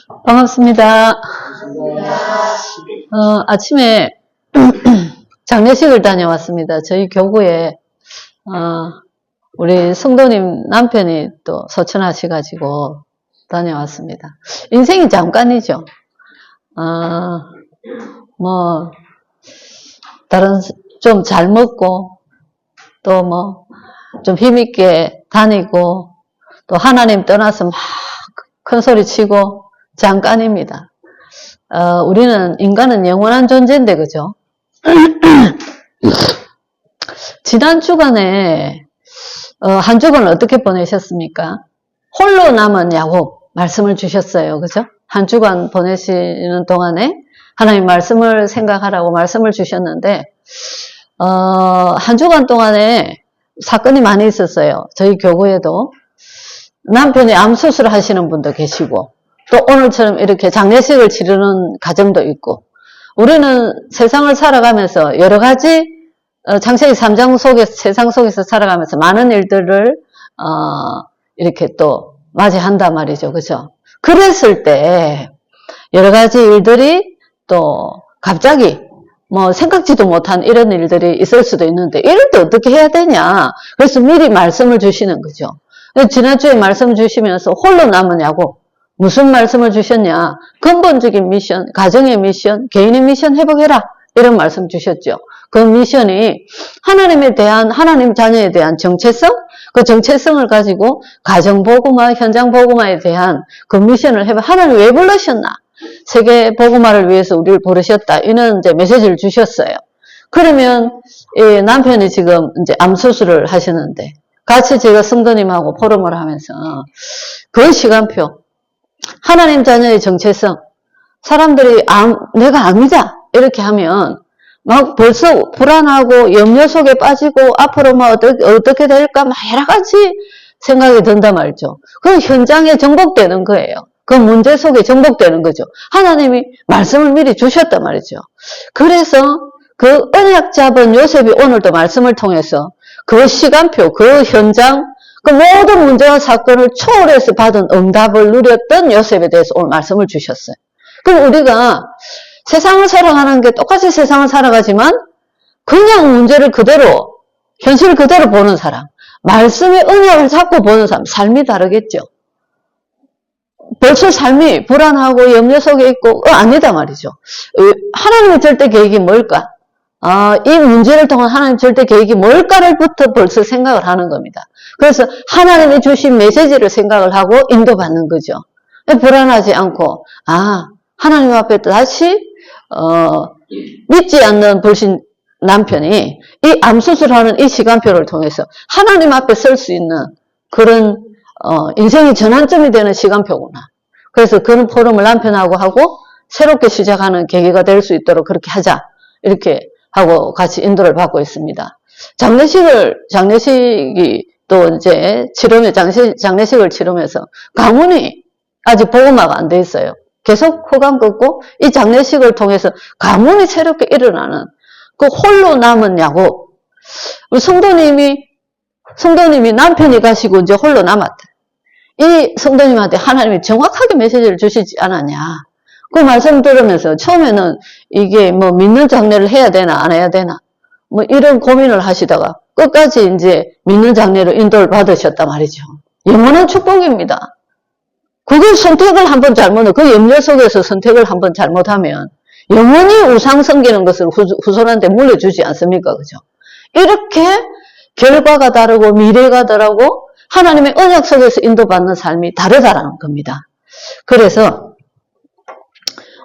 반갑습니다. 아침에 장례식을 다녀왔습니다. 저희 교구에 우리 성도님 남편이 또 소천하셔가지고 다녀왔습니다. 인생이 잠깐이죠. 뭐 다른 좀 잘 먹고 또 뭐 좀 힘있게 다니고 또 하나님 떠나서 막 큰 소리 치고 잠깐입니다. 우리는 인간은 영원한 존재인데 그죠? 지난 주간에 한 주간을 어떻게 보내셨습니까? 홀로 남은 야곱 말씀을 주셨어요. 그죠? 한 주간 보내시는 동안에 하나님 말씀을 생각하라고 말씀을 주셨는데 한 주간 동안에 사건이 많이 있었어요. 저희 교구에도 남편이 암 수술을 하시는 분도 계시고 또 오늘처럼 이렇게 장례식을 치르는 가정도 있고 우리는 세상을 살아가면서 여러 가지 창세기 3장 속에서 세상 속에서 살아가면서 많은 일들을 이렇게 또 맞이한단 말이죠. 그죠? 그랬을 때 여러 가지 일들이 또 갑자기 뭐 생각지도 못한 이런 일들이 있을 수도 있는데 이럴 때 어떻게 해야 되냐. 그래서 미리 말씀을 주시는 거죠. 지난주에 말씀 주시면서 홀로 남으냐고 무슨 말씀을 주셨냐. 근본적인 미션, 가정의 미션, 개인의 미션 회복해라. 이런 말씀 주셨죠. 그 미션이 하나님에 대한, 하나님 자녀에 대한 정체성, 그 정체성을 가지고 가정보고마, 현장보고마에 대한 그 미션을 해봐. 하나님 왜 부르셨나? 세계 보고마를 위해서 우리를 부르셨다. 이런 이제 메시지를 주셨어요. 그러면 이 남편이 지금 이제 암 수술을 하시는데 같이 제가 성도님하고 포럼을 하면서 그 시간표, 하나님 자녀의 정체성, 사람들이 내가 암이다 이렇게 하면 막 벌써 불안하고 염려 속에 빠지고 앞으로 뭐 어떻게 될까 막 여러 가지 생각이 든단 말이죠. 그 현장에 정복되는 거예요. 그 문제 속에 정복되는 거죠. 하나님이 말씀을 미리 주셨단 말이죠. 그래서 그 언약 잡은 요셉이 오늘도 말씀을 통해서 그 시간표, 그 현장, 그 모든 문제와 사건을 초월해서 받은 응답을 누렸던 요셉에 대해서 오늘 말씀을 주셨어요. 그럼 우리가 세상을 살아가는 게 똑같이 세상을 살아가지만 그냥 문제를 그대로, 현실을 그대로 보는 사람, 말씀의 언약을 잡고 보는 사람, 삶이 다르겠죠. 벌써 삶이 불안하고 염려 속에 있고 아니다 말이죠. 하나님의 절대 계획이 뭘까? 이 문제를 통한 하나님 절대 계획이 뭘까를부터 벌써 생각을 하는 겁니다. 그래서 하나님이 주신 메시지를 생각을 하고 인도받는 거죠. 불안하지 않고 하나님 앞에 다시 믿지 않는 불신 남편이 이 암수술하는 이 시간표를 통해서 하나님 앞에 설 수 있는 그런 인생의 전환점이 되는 시간표구나. 그래서 그런 포럼을 남편하고 하고 새롭게 시작하는 계기가 될 수 있도록 그렇게 하자. 이렇게 하고 같이 인도를 받고 있습니다. 장례식이 또 이제 장례식을 치르면서 가문이 아직 보고마가 안 돼 있어요. 계속 호감 긋고 이 장례식을 통해서 가문이 새롭게 일어나는 그 홀로 남은 야곱. 성도님이 남편이 가시고 이제 홀로 남았다. 이 성도님한테 하나님이 정확하게 메시지를 주시지 않았냐. 그 말씀 들으면서 처음에는 이게 뭐 믿는 장례를 해야 되나 안 해야 되나 뭐 이런 고민을 하시다가 끝까지 이제 믿는 장례로 인도를 받으셨단 말이죠. 영원한 축복입니다. 그걸 선택을 한번 그 염려 속에서 선택을 한번 잘못하면 영원히 우상 섬기는 것을 후손한테 물려주지 않습니까? 그죠? 이렇게 결과가 다르고 미래가 다르고 하나님의 언약 속에서 인도받는 삶이 다르다라는 겁니다. 그래서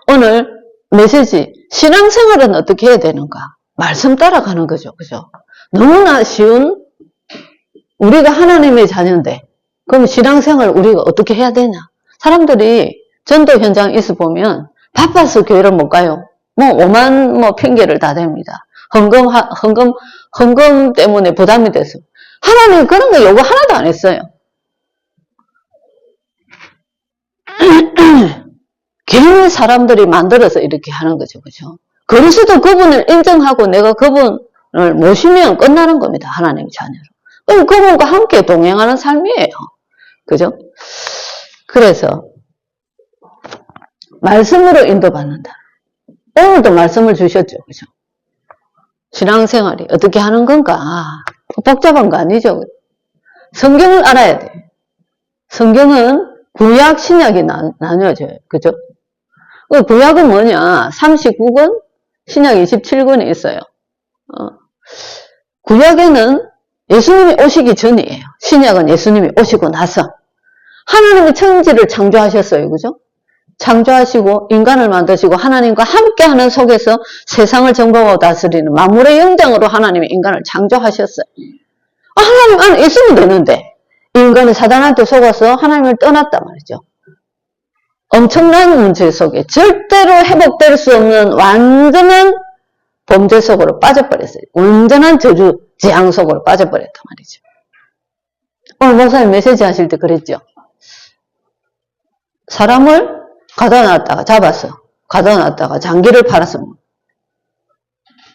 오늘 메시지, 신앙생활은 어떻게 해야 되는가? 말씀 따라가는 거죠. 그죠? 너무나 쉬운, 우리가 하나님의 자녀인데, 그럼 신앙생활 우리가 어떻게 해야 되냐? 사람들이 전도 현장에 있어 보면 바빠서 교회를 못 가요. 오만 핑계를 다 댑니다. 헌금 때문에 부담이 돼서. 하나님 그런 거 요구 하나도 안 했어요. 괜히 사람들이 만들어서 이렇게 하는 거죠. 그죠? 그리스도 그분을 인정하고 내가 그분을 모시면 끝나는 겁니다. 하나님 자녀로. 그분과 함께 동행하는 삶이에요. 그죠? 그래서 말씀으로 인도받는다. 오늘도 말씀을 주셨죠. 그죠? 신앙생활이 어떻게 하는 건가? 복잡한 거 아니죠? 성경을 알아야 돼. 성경은 구약, 신약이 나뉘어져요. 그죠? 구약은 뭐냐? 39권, 신약 27권이 있어요. 구약에는 예수님이 오시기 전이에요. 신약은 예수님이 오시고 나서. 하나님이 천지를 창조하셨어요. 그죠? 창조하시고 인간을 만드시고 하나님과 함께하는 속에서 세상을 정복하고 다스리는 만물의 영장으로 하나님이 인간을 창조하셨어요. 하나님 안에 있으면 되는데 인간은 사단한테 속아서 하나님을 떠났단 말이죠. 엄청난 문제 속에 절대로 회복될 수 없는 완전한 범죄 속으로 빠져버렸어요. 온전한 저주 재앙 속으로 빠져버렸단 말이죠. 오늘 목사님 메시지 하실 때 그랬죠. 사람을 가다 놨다가 잡았어. 가다 놨다가 장기를 팔았어.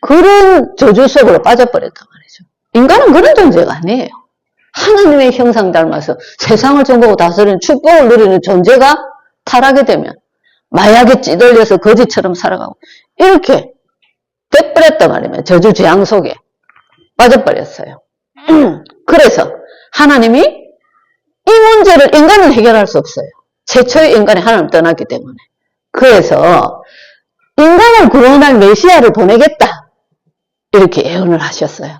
그런 저주 속으로 빠져버렸단 말이죠. 인간은 그런 존재가 아니에요. 하나님의 형상 닮아서 세상을 정복하고 다스리는 축복을 누리는 존재가 타락이 되면 마약에 찌들려서 거지처럼 살아가고 이렇게 돼버렸단 말이에요. 저주 재앙 속에 빠져버렸어요. 그래서 하나님이 이 문제를 인간은 해결할 수 없어요. 최초의 인간이 하나님을 떠났기 때문에. 그래서 인간을 구원할 메시아를 보내겠다. 이렇게 예언을 하셨어요.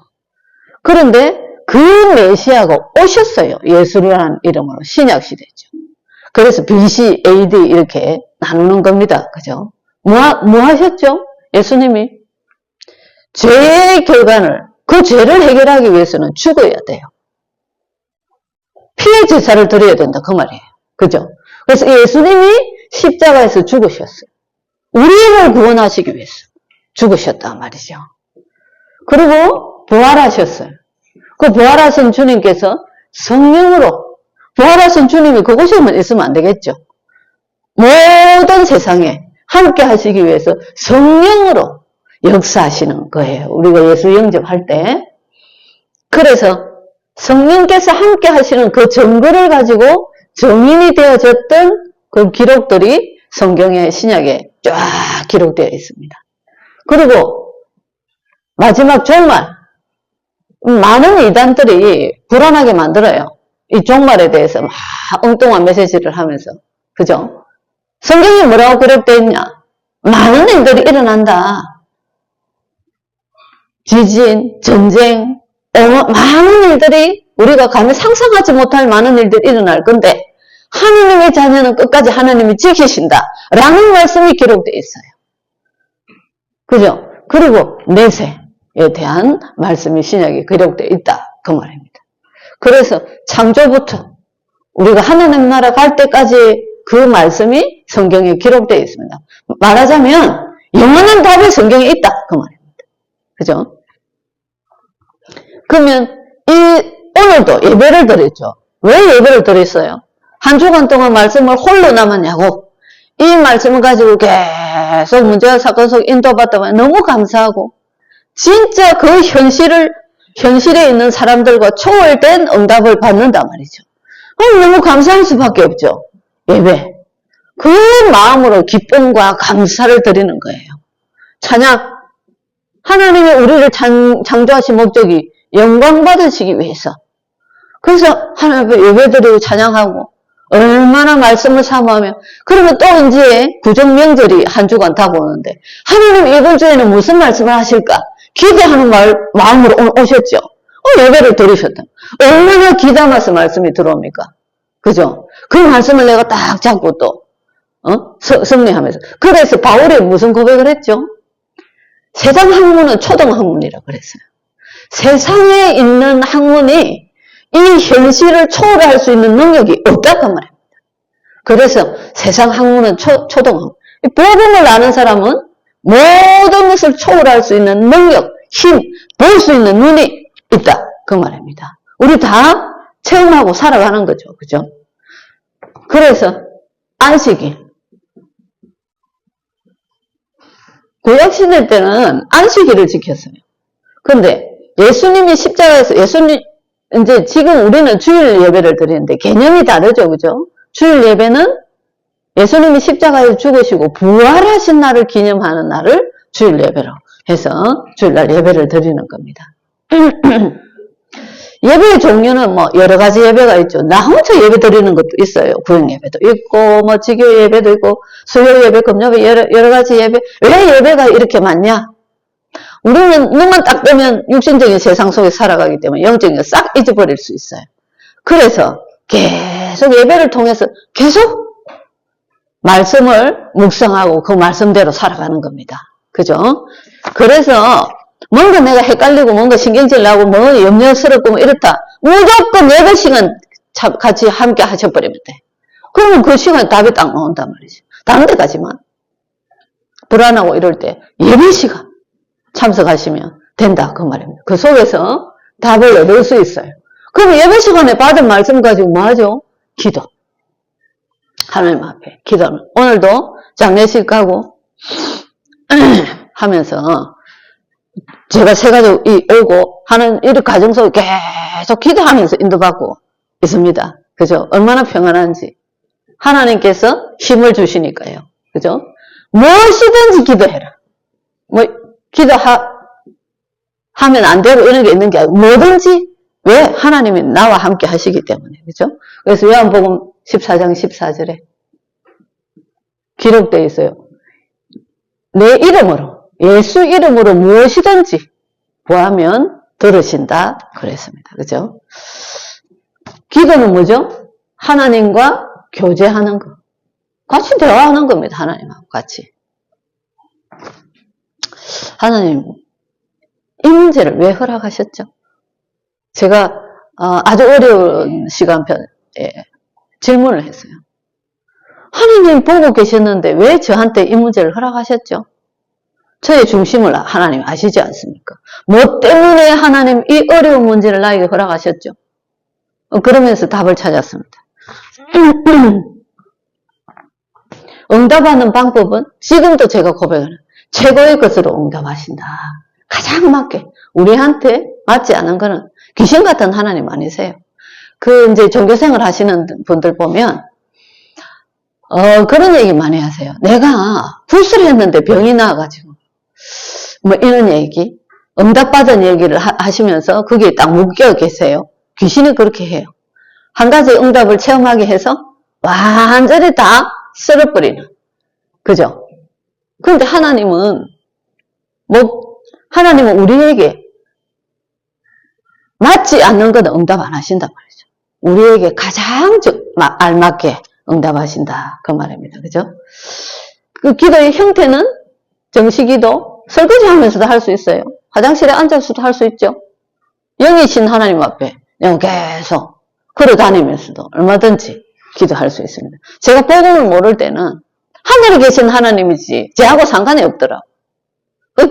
그런데 그 메시아가 오셨어요. 예수라는 이름으로 신약시대죠. 그래서 BC, AD 이렇게 나누는 겁니다. 그죠? 뭐 하셨죠? 예수님이 죄의 결과를, 그 죄를 해결하기 위해서는 죽어야 돼요. 피의 제사를 드려야 된다. 그 말이에요. 그죠? 그래서 예수님이 십자가에서 죽으셨어요. 우리를 구원하시기 위해서 죽으셨단 말이죠. 그리고 부활하셨어요. 그 부활하신 주님께서 성령으로, 부활하신 주님이 그곳에만 있으면 안 되겠죠. 모든 세상에 함께 하시기 위해서 성령으로 역사하시는 거예요. 우리가 예수 영접할 때. 그래서 성령께서 함께 하시는 그 증거를 가지고 정인이 되어졌던 그 기록들이 성경의 신약에 쫙 기록되어 있습니다. 그리고 마지막 종말, 많은 이단들이 불안하게 만들어요. 이 종말에 대해서 막 엉뚱한 메시지를 하면서. 그죠? 성경이 뭐라고 기록되어 있냐? 많은 일들이 일어난다. 지진, 전쟁, 많은 일들이 우리가 감히 상상하지 못할 많은 일들이 일어날 건데 하나님의 자녀는 끝까지 하나님이 지키신다 라는 말씀이 기록되어 있어요. 그죠? 그리고 내세에 대한 말씀이 신약에 기록되어 있다 그 말입니다. 그래서 창조부터 우리가 하나님 나라 갈 때까지 그 말씀이 성경에 기록되어 있습니다. 말하자면 영원한 답이 성경에 있다 그 말입니다. 그죠? 그러면 오늘도 예배를 드렸죠. 왜 예배를 드렸어요? 한 주간 동안 말씀을 홀로 남았냐고. 이 말씀을 가지고 계속 문제와 사건 속 인도받다 보면 너무 감사하고 진짜 그 현실에 있는 사람들과 초월된 응답을 받는단 말이죠. 너무 감사할 수밖에 없죠. 예배. 그 마음으로 기쁨과 감사를 드리는 거예요. 찬양. 하나님이 우리를 창조하신 목적이 영광 받으시기 위해서. 그래서 하나님 예배드리고 찬양하고 얼마나 말씀을 사모하며 그러면 또 이제 구정명절이 한 주간 다가오는데 하나님 이번 주에는 무슨 말씀을 하실까? 기대하는 마음으로 오셨죠. 예배를 드리셨다. 얼마나 기담아서 말씀이 들어옵니까? 그죠? 그 말씀을 내가 딱 잡고 또 승리하면서. 그래서 바울이 무슨 고백을 했죠? 세상 학문은 초등 학문이라고 그랬어요. 세상에 있는 학문이 이 현실을 초월할 수 있는 능력이 없다고 말입니다. 그래서 세상 학문은 초등 학문. 복음을 아는 사람은 모든 것을 초월할 수 있는 능력, 힘, 볼 수 있는 눈이 있다. 그 말입니다. 우리 다 체험하고 살아가는 거죠. 그죠? 그래서 안식일. 구약시대 때는 안식일을 지켰어요. 그런데 예수님이 십자가에서 이제 지금 우리는 주일 예배를 드리는데 개념이 다르죠. 그죠? 주일 예배는 예수님이 십자가에 죽으시고 부활하신 날을 기념하는 날을 주일 예배로 해서 주일날 예배를 드리는 겁니다. 예배의 종류는 뭐 여러 가지 예배가 있죠. 나 혼자 예배 드리는 것도 있어요. 구역 예배도 있고 뭐 지교 예배도 있고 수요 예배, 금요 예배, 여러 가지 예배. 왜 예배가 이렇게 많냐? 우리는 눈만 딱 뜨면 육신적인 세상 속에 살아가기 때문에 영적인 걸 싹 잊어버릴 수 있어요. 그래서 계속 예배를 통해서 계속 말씀을 묵상하고 그 말씀대로 살아가는 겁니다. 그죠? 그래서 뭔가 내가 헷갈리고 뭔가 신경질 나고 뭐 염려스럽고 뭐 이렇다. 무조건 예배 시간 같이 함께 하셔버리면 돼. 그러면 그 시간에 답이 딱 나온단 말이지. 다른 데 가지만. 불안하고 이럴 때 예배 시간 참석하시면 된다. 그 말입니다. 그 속에서 답을 얻을 수 있어요. 그럼 예배 시간에 받은 말씀 가지고 뭐 하죠? 기도. 하나님 앞에 기도는 오늘도 장례식 가고 하면서 제가 세 가족이 오고 하는 이 가정 속에 계속 기도하면서 인도받고 있습니다. 그죠? 얼마나 평안한지. 하나님께서 힘을 주시니까요. 그죠? 무엇이든지 기도해라. 뭐, 하면 안 되고 이런 게 있는 게 아니고 뭐든지 왜? 하나님이 나와 함께 하시기 때문에. 그죠? 그래서 요한복음 14장 14절에 기록되어 있어요. 내 이름으로, 예수 이름으로 무엇이든지 구하면 들으신다. 그랬습니다. 그죠? 기도는 뭐죠? 하나님과 교제하는 것. 같이 대화하는 겁니다. 하나님하고 같이. 하나님, 이 문제를 왜 허락하셨죠? 제가 아주 어려운 시간편에 질문을 했어요. 하나님 보고 계셨는데 왜 저한테 이 문제를 허락하셨죠? 저의 중심을 하나님 아시지 않습니까? 뭐 때문에 하나님 이 어려운 문제를 나에게 허락하셨죠? 그러면서 답을 찾았습니다. 응답하는 방법은 지금도 제가 고백하는 최고의 것으로 응답하신다. 가장 맞게. 우리한테 맞지 않은 거는 귀신 같은 하나님 아니세요. 이제 종교생활 하시는 분들 보면, 그런 얘기 많이 하세요. 내가 불수를 했는데 병이 나와가지고. 뭐 이런 얘기. 응답받은 얘기를 하시면서 거기에 딱 묶여 계세요. 귀신이 그렇게 해요. 한 가지 응답을 체험하게 해서 완전히 다 쓸어버리는. 그죠? 그런데 하나님은 우리에게 맞지 않는 건 응답 안 하신단 말이죠. 우리에게 가장 알맞게 응답하신다. 그 말입니다. 그죠? 그 기도의 형태는 정시기도, 설거지 하면서도 할 수 있어요. 화장실에 앉아서도 할 수 있죠. 영이신 하나님 앞에 내가 계속 걸어다니면서도 얼마든지 기도할 수 있습니다. 제가 복음을 모를 때는 하늘에 계신 하나님이지 저하고 상관이 없더라고요.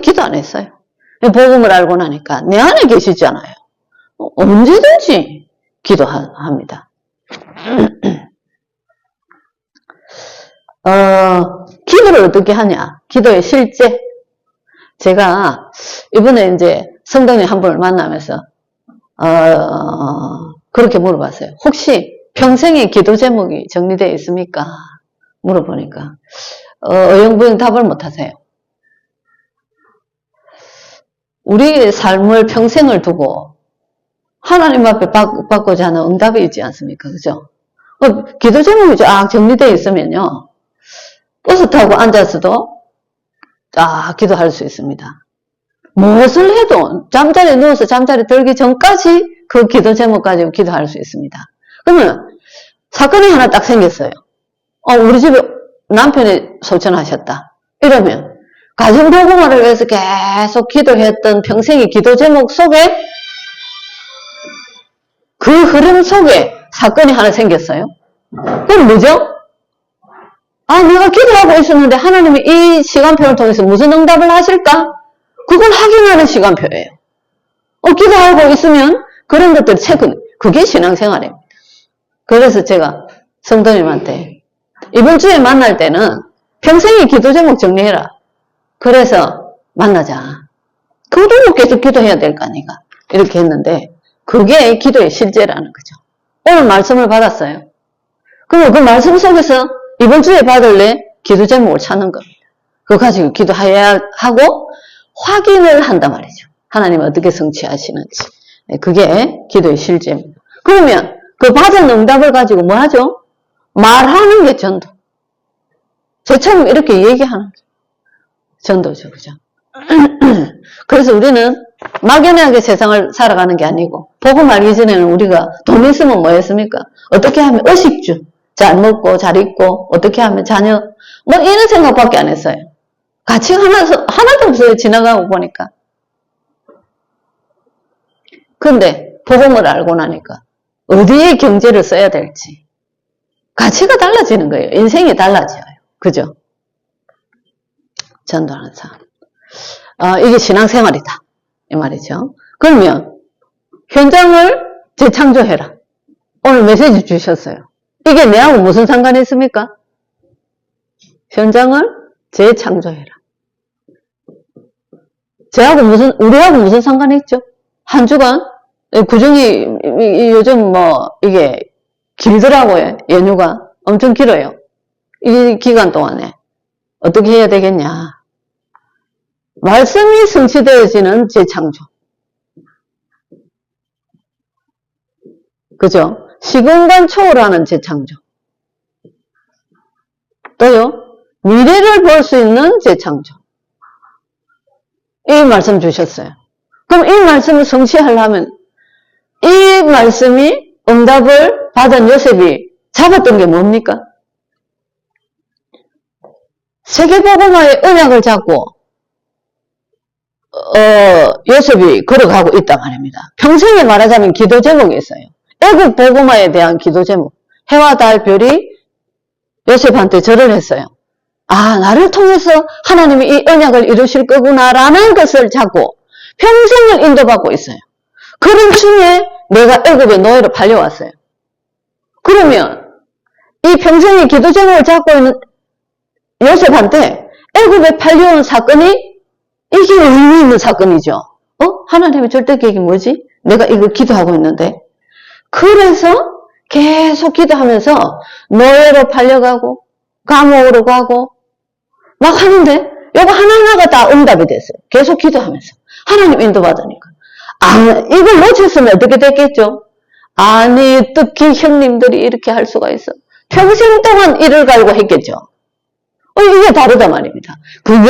기도 안 했어요. 복음을 알고 나니까 내 안에 계시잖아요. 언제든지 기도합니다. 기도를 어떻게 하냐? 기도의 실제. 제가 이번에 이제 성도님 한 분을 만나면서 그렇게 물어봤어요. 혹시 평생의 기도 제목이 정리되어 있습니까? 물어보니까 어영부영 답을 못 하세요. 우리의 삶을 평생을 두고 하나님 앞에 받고자 하는 응답이 있지 않습니까? 그죠? 기도 제목이 쫙 정리되어 있으면요. 버스 타고 앉아서도 쫙 기도할 수 있습니다. 무엇을 해도 잠자리에 누워서 잠자리 들기 전까지 그 기도 제목 가지고 기도할 수 있습니다. 그러면 사건이 하나 딱 생겼어요. 우리 집에 남편이 소천하셨다. 이러면 가정복음화를 위해서 계속 기도했던 평생의 기도 제목 속에 그 흐름 속에 사건이 하나 생겼어요. 그럼 뭐죠? 내가 기도하고 있었는데 하나님이 이 시간표를 통해서 무슨 응답을 하실까? 그걸 확인하는 시간표예요. 기도하고 있으면 그런 것들을 그게 신앙생활입니다. 그래서 제가 성도님한테 이번 주에 만날 때는 평생의 기도 제목 정리해라. 그래서 만나자. 그것도 계속 기도해야 될 거 아니가. 이렇게 했는데 그게 기도의 실제라는 거죠. 오늘 말씀을 받았어요. 그럼 그 말씀 속에서 이번 주에 받을래? 기도 제목을 찾는 겁니다. 그거 가지고 기도해야 하고 확인을 한단 말이죠. 하나님 어떻게 성취하시는지. 그게 기도의 실제입니다. 그러면 그 받은 응답을 가지고 뭐 하죠? 말하는 게 전도. 저처럼 이렇게 얘기하는 게 전도죠. 그죠? 그래서 우리는 막연하게 세상을 살아가는 게 아니고, 복음 알기 전에는 우리가 돈 있으면 뭐 했습니까? 어떻게 하면 의식주, 잘 먹고 잘 입고, 어떻게 하면 자녀, 뭐 이런 생각밖에 안 했어요. 가치가 하나도 없어요. 지나가고 보니까. 근데 복음을 알고 나니까 어디에 경제를 써야 될지 가치가 달라지는 거예요. 인생이 달라져요. 그죠? 전도하는 사람. 이게 신앙생활이다. 이 말이죠. 그러면 현장을 재창조해라. 오늘 메시지 주셨어요. 이게 내하고 무슨 상관이 있습니까? 현장을 재창조해라. 우리하고 무슨 상관이 있죠? 한 주간, 구정이 요즘 이게 길더라고요. 연휴가 엄청 길어요. 이 기간 동안에 어떻게 해야 되겠냐? 말씀이 성취되어지는 재창조. 그죠? 시공간 초월하는 재창조. 또요, 미래를 볼 수 있는 재창조. 이 말씀 주셨어요. 그럼 이 말씀을 성취하려면 이 말씀이 응답을 받은 요셉이 잡았던 게 뭡니까? 세계복음화의 언약을 잡고 요셉이 걸어가고 있단 말입니다. 평생에 말하자면 기도 제목이 있어요. 애국 복음화에 대한 기도 제목. 해와 달 별이 요셉한테 절을 했어요. 아, 나를 통해서 하나님이 이 언약을 이루실 거구나라는 것을 잡고 평생을 인도받고 있어요. 그런 중에 내가 애굽의 노예로 팔려왔어요. 그러면 이 평생의 기도 제목을 잡고 있는 요셉한테 애굽에 팔려온 사건이 이게 의미 있는 사건이죠. 하나님의 절대 계획이 뭐지? 내가 이거 기도하고 있는데. 그래서 계속 기도하면서 노예로 팔려가고 감옥으로 가고 막 하는데 이거 하나하나가 다 응답이 됐어요. 계속 기도하면서 하나님 인도받으니까. 이걸 놓쳤으면 어떻게 됐겠죠? 아니 어떻게 형님들이 이렇게 할 수가 있어? 평생 동안 이를 갈고 했겠죠. 이게 다르다 말입니다. 그게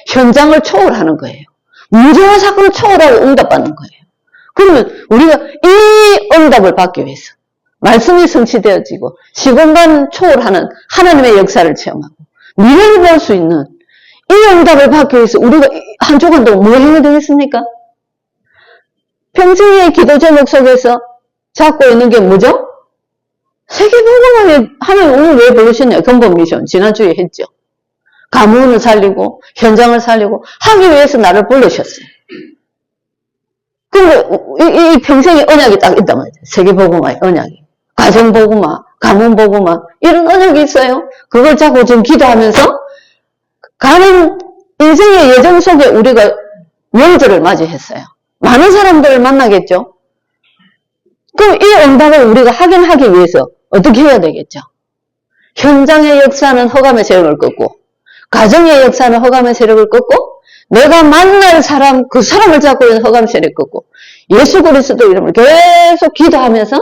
현장을 초월하는 거예요. 문제와 사건을 초월하고 응답받는 거예요. 그러면 우리가 이 응답을 받기 위해서 말씀이 성취되어지고 시공간 초월하는 하나님의 역사를 체험하고 미래를 볼 수 있는 이 응답을 받기 위해서 우리가 한 주간 동안 뭐 해야 되겠습니까? 평생의 기도 제목 속에서 잡고 있는 게 뭐죠? 세계복음화에 하나님 오늘 왜 부르셨냐? 근본 미션 지난주에 했죠. 가문을 살리고 현장을 살리고 하기 위해서 나를 부르셨어요. 그런데 이 평생의 언약이 딱 있단 말이죠. 세계복음화의 언약이. 가정복음화, 가문복음화 이런 언약이 있어요. 그걸 잡고 지금 기도하면서 가는 인생의 여정 속에 우리가 명절을 맞이했어요. 많은 사람들을 만나겠죠. 그럼 이 응답을 우리가 확인하기 위해서 어떻게 해야 되겠죠? 현장의 역사는 허감의 세력을 끊고 가정의 역사는 허감의 세력을 끊고 내가 만날 사람, 그 사람을 잡고 있는 허감의 세력을 끊고 예수 그리스도 이름을 계속 기도하면서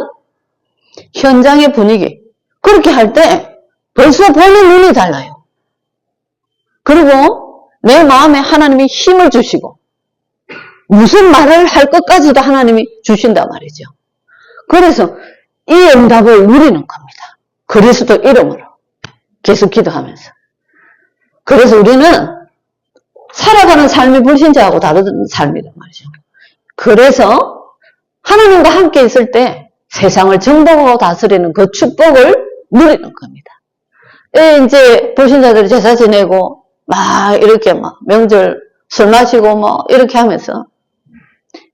현장의 분위기 그렇게 할 때 벌써 보는 눈이 달라요. 그리고 내 마음에 하나님이 힘을 주시고 무슨 말을 할 것까지도 하나님이 주신단 말이죠. 그래서 이 응답을 누리는 겁니다. 그리스도 이름으로 계속 기도하면서. 그래서 우리는 살아가는 삶이 불신자하고 다른 삶이란 말이죠. 그래서 하나님과 함께 있을 때 세상을 정복하고 다스리는 그 축복을 누리는 겁니다. 이제 불신자들이 제사 지내고 막 이렇게 막 명절 술 마시고 뭐 이렇게 하면서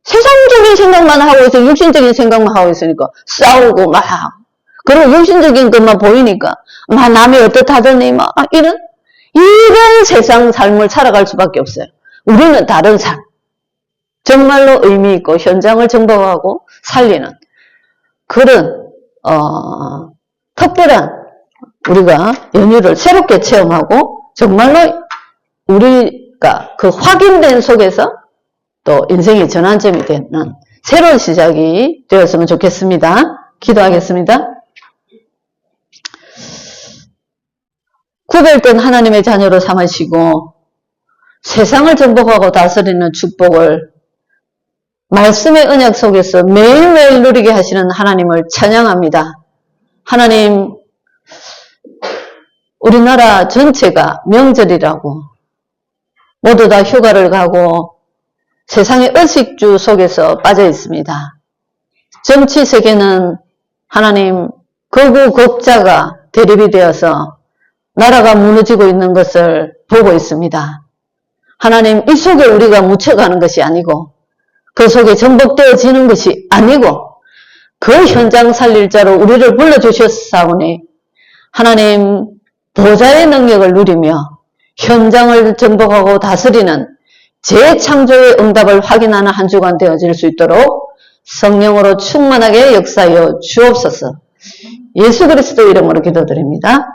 세상적인 생각만 하고 있어, 육신적인 생각만 하고 있으니까 싸우고 막 그리고 육신적인 것만 보이니까 막 남이 어떻다더니 막 이런 세상 삶을 살아갈 수밖에 없어요. 우리는 다른 삶, 정말로 의미 있고 현장을 정복하고 살리는 그런 특별한 우리가 연휴를 새롭게 체험하고 정말로 우리가 그 확인된 속에서 또 인생의 전환점이 되는 새로운 시작이 되었으면 좋겠습니다. 기도하겠습니다. 구별된 하나님의 자녀로 삼으시고 세상을 정복하고 다스리는 축복을 말씀의 언약 속에서 매일매일 누리게 하시는 하나님을 찬양합니다. 하나님, 우리나라 전체가 명절이라고 모두 다 휴가를 가고 세상의 의식주 속에서 빠져 있습니다. 정치 세계는 하나님 거구 겁자가 대립이 되어서 나라가 무너지고 있는 것을 보고 있습니다. 하나님, 이 속에 우리가 묻혀가는 것이 아니고 그 속에 전복되어지는 것이 아니고 그 현장 살릴 자로 우리를 불러주셨사오니 하나님, 보좌의 능력을 누리며 현장을 정복하고 다스리는 재창조의 응답을 확인하는 한 주간 되어질 수 있도록 성령으로 충만하게 역사하여 주옵소서. 예수 그리스도 이름으로 기도드립니다.